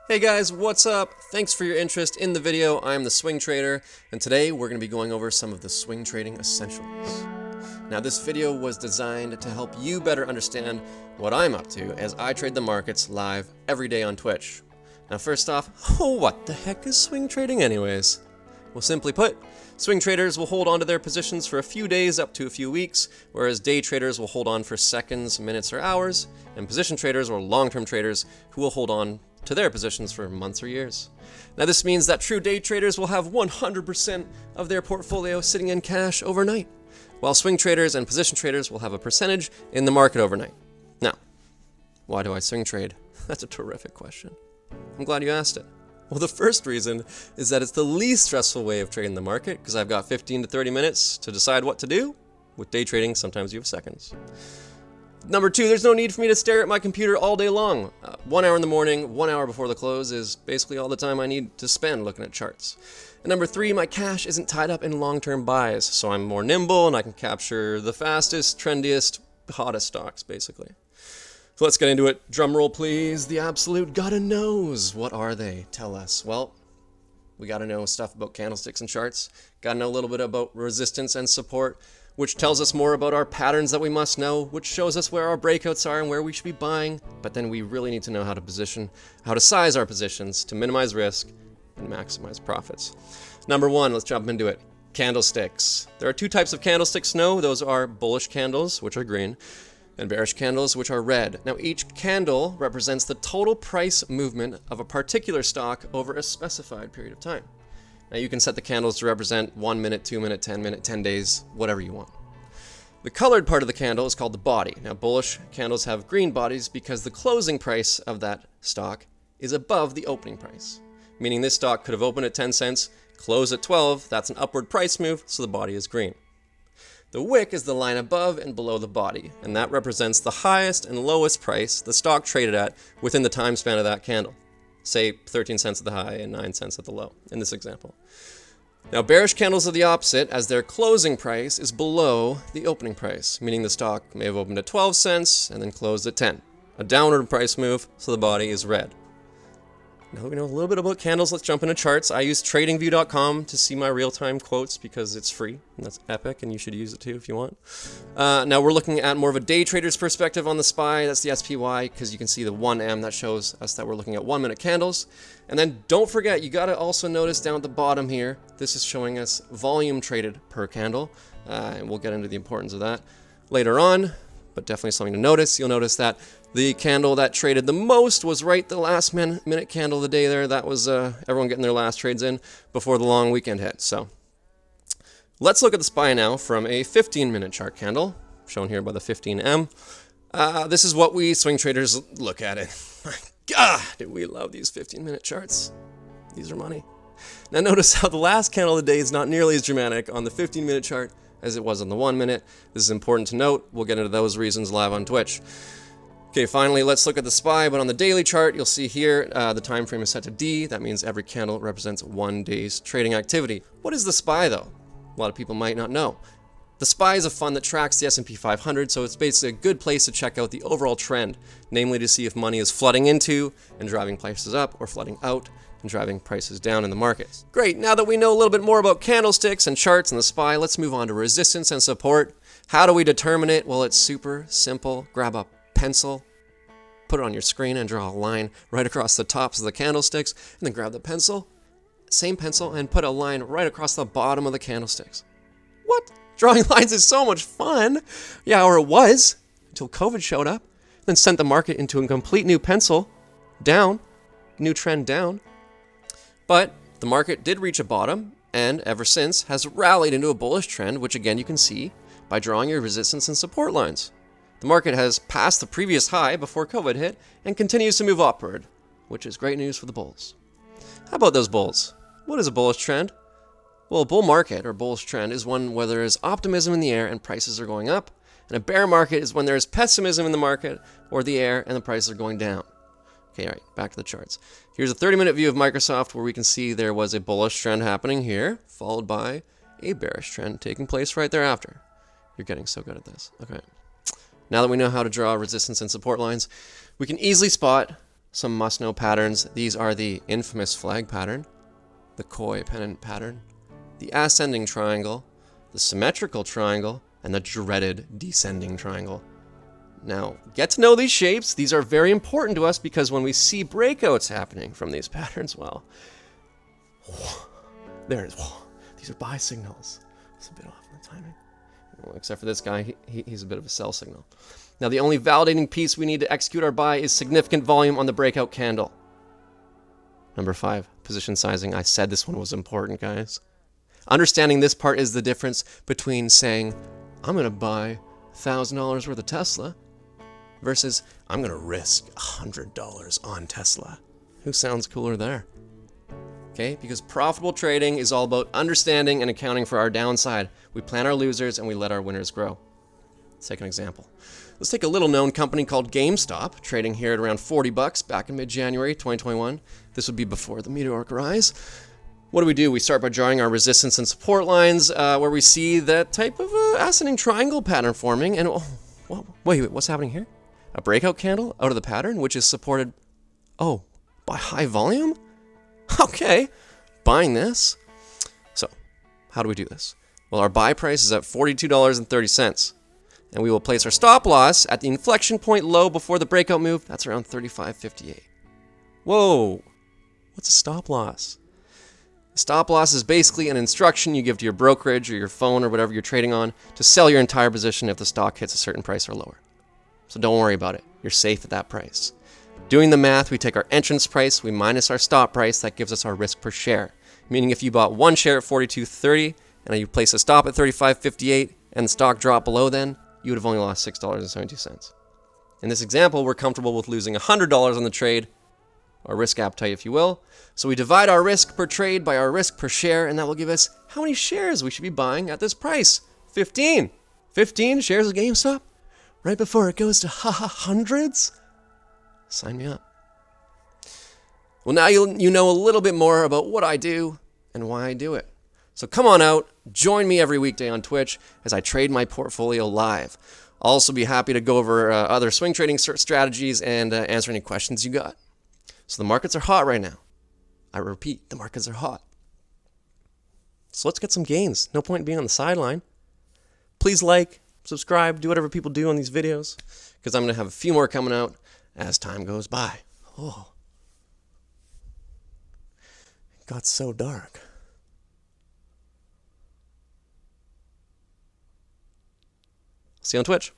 Hey guys, what's up? Thanks for your interest in the video. I'm the Swing Trader, and today we're going to be going over some of the swing trading essentials. Now this video was designed to help you better understand what I'm up to as I trade the markets live every day on Twitch. Now first off, what the heck is swing trading anyways? Well, simply put, swing traders will hold on to their positions for a few days up to a few weeks, whereas day traders will hold on for seconds, minutes, or hours, and position traders or long-term traders who will hold on to their positions for months or years. Now this means that true day traders will have 100% of their portfolio sitting in cash overnight, while swing traders and position traders will have a percentage in the market overnight. Now, why do I swing trade? That's a terrific question. I'm glad you asked it. Well, the first reason is that it's the least stressful way of trading the market because I've got 15 to 30 minutes to decide what to do. With day trading, sometimes you have seconds. Number two, there's no need for me to stare at my computer all day long. 1 hour in the morning, 1 hour before the close is basically all the time I need to spend looking at charts. And number three, my cash isn't tied up in long-term buys, so I'm more nimble and I can capture the fastest, trendiest, hottest stocks, basically. So let's get into it. Drum roll, please. The absolute gotta knows. What are they? Tell us. Well, we gotta know stuff about candlesticks and charts. Gotta know a little bit about resistance and support, which tells us more about our patterns that we must know, which shows us where our breakouts are and where we should be buying. But then we really need to know how to size our positions to minimize risk and maximize profits. Number one, let's jump into it. Candlesticks. There are two types of candlesticks to know. Those are bullish candles, which are green, and bearish candles, which are red. Now, each candle represents the total price movement of a particular stock over a specified period of time. Now, you can set the candles to represent 1 minute, 2 minute, 10 minute, 10 days, whatever you want. The colored part of the candle is called the body. Now, bullish candles have green bodies because the closing price of that stock is above the opening price, meaning this stock could have opened at 10 cents, closed at 12, that's an upward price move, so the body is green. The wick is the line above and below the body, and that represents the highest and lowest price the stock traded at within the time span of that candle. Say 13 cents at the high and 9 cents at the low, in this example. Now, bearish candles are the opposite, as their closing price is below the opening price, meaning the stock may have opened at 12 cents and then closed at 10. A downward price move, so the body is red. Now that we know a little bit about candles, let's jump into charts. I use tradingview.com to see my real-time quotes because it's free, and that's epic, and you should use it too if you want. Now we're looking at more of a day trader's perspective on the SPY. That's the SPY, because you can see the 1M that shows us that we're looking at 1 minute candles. And then don't forget, you got to also notice down at the bottom here, this is showing us volume traded per candle, and we'll get into the importance of that later on, but definitely something to notice. You'll notice that the candle that traded the most was right the last minute candle of the day there. That was everyone getting their last trades in before the long weekend hit. So let's look at the SPY now from a 15-minute chart candle, shown here by the 15M. This is what we swing traders look at it. My God, do we love these 15-minute charts. These are money. Now notice how the last candle of the day is not nearly as dramatic on the 15-minute chart as it was on the 1 minute. This is important to note. We'll get into those reasons live on Twitch. Okay, finally, let's look at the SPY, but on the daily chart, you'll see here the time frame is set to D. That means every candle represents 1 day's trading activity. What is the SPY, though? A lot of people might not know. The SPY is a fund that tracks the S&P 500, so it's basically a good place to check out the overall trend, namely to see if money is flooding into and driving prices up, or flooding out and driving prices down in the markets. Great, now that we know a little bit more about candlesticks and charts and the SPY, let's move on to resistance and support. How do we determine it? Well, it's super simple. Grab a pencil, put it on your screen and draw a line right across the tops of the candlesticks, and then grab the pencil, same pencil, and put a line right across the bottom of the candlesticks. What? Drawing lines is so much fun. Yeah, or it was, until COVID showed up, then sent the market into a complete new pencil, down, new trend down. But the market did reach a bottom, and ever since has rallied into a bullish trend, which again you can see by drawing your resistance and support lines. The market has passed the previous high before COVID hit and continues to move upward, which is great news for the bulls. How about those bulls? What is a bullish trend? Well, a bull market or bullish trend is one where there is optimism in the air and prices are going up, and a bear market is when there is pessimism in the market or the air and the prices are going down. Okay, all right, back to the charts. Here's a 30-minute view of Microsoft where we can see there was a bullish trend happening here, followed by a bearish trend taking place right thereafter. You're getting so good at this. Okay. Now that we know how to draw resistance and support lines, we can easily spot some must-know patterns. These are the infamous flag pattern, the koi pennant pattern, the ascending triangle, the symmetrical triangle, and the dreaded descending triangle. Now, get to know these shapes. These are very important to us because when we see breakouts happening from these patterns, well, there it is. These are buy signals. It's a bit off in the timing. Well, except for this guy, he's a bit of a sell signal. Now, the only validating piece we need to execute our buy is significant volume on the breakout candle. Number 5, position sizing. I said this one was important, guys. Understanding this part is the difference between saying, I'm going to buy $1,000 worth of Tesla versus I'm going to risk $100 on Tesla. Who sounds cooler there? Okay, because profitable trading is all about understanding and accounting for our downside. We plan our losers and we let our winners grow. Let's take an example. Let's take a little known company called GameStop, trading here at around $40 back in mid-January 2021. This would be before the meteoric rise. What do? We start by drawing our resistance and support lines where we see that type of ascending triangle pattern forming. And wait, what's happening here? A breakout candle out of the pattern, which is supported, by high volume? Okay, buying this. So, how do we do this? Well, our buy price is at $42.30. And we will place our stop loss at the inflection point low before the breakout move. That's around $35.58. Whoa, what's a stop loss? A stop loss is basically an instruction you give to your brokerage or your phone or whatever you're trading on to sell your entire position if the stock hits a certain price or lower. So don't worry about it. You're safe at that price. Doing the math, we take our entrance price, we minus our stop price, that gives us our risk per share. Meaning if you bought one share at $42.30 and you place a stop at $35.58 and the stock dropped below then, you would have only lost $6.72. In this example, we're comfortable with losing $100 on the trade, our risk appetite, if you will. So we divide our risk per trade by our risk per share, and that will give us how many shares we should be buying at this price. 15. 15 shares of GameStop? Right before it goes to hundreds? Sign me up. Well, now you know a little bit more about what I do and why I do it. So come on out, join me every weekday on Twitch as I trade my portfolio live. I'll also be happy to go over other swing trading strategies and answer any questions you got. So the markets are hot right now. I repeat, the markets are hot. So let's get some gains. No point in being on the sideline. Please like, subscribe, do whatever people do on these videos, because I'm going to have a few more coming out as time goes by. Oh, it got so dark. See you on Twitch.